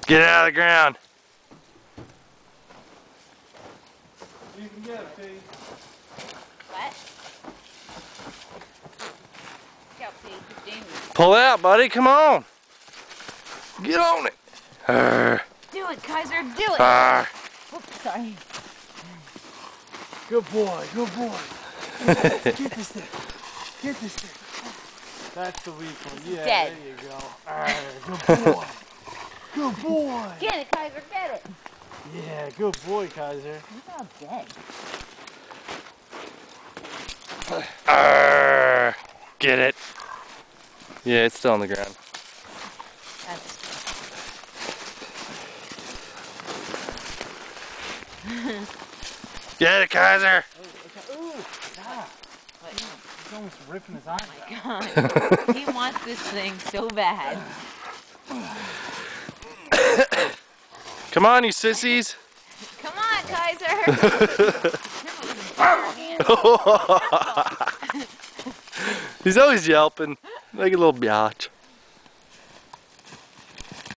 Get out of the ground. You can get it, Pete. What? Go, Pete. It's dangerous. Pull out, buddy. Come on. Get on it. Arr. Do it, Kaiser. Do it. Arr. Oops, sorry. Good boy, good boy. Get this thing. Get this thing. That's the weak one. Yeah, dead. there you go. Good boy. Good boy. Get it, Kaiser. Get it. Yeah, good boy, Kaiser. He's all dead. Arr. Get it. Yeah, it's still on the ground. That's Get it, Kaiser. Ooh, stop. He's almost ripping his eyes out. God. He wants this thing so bad. Come on, you sissies. Come on, Kaiser. He's always yelping like a little biatch.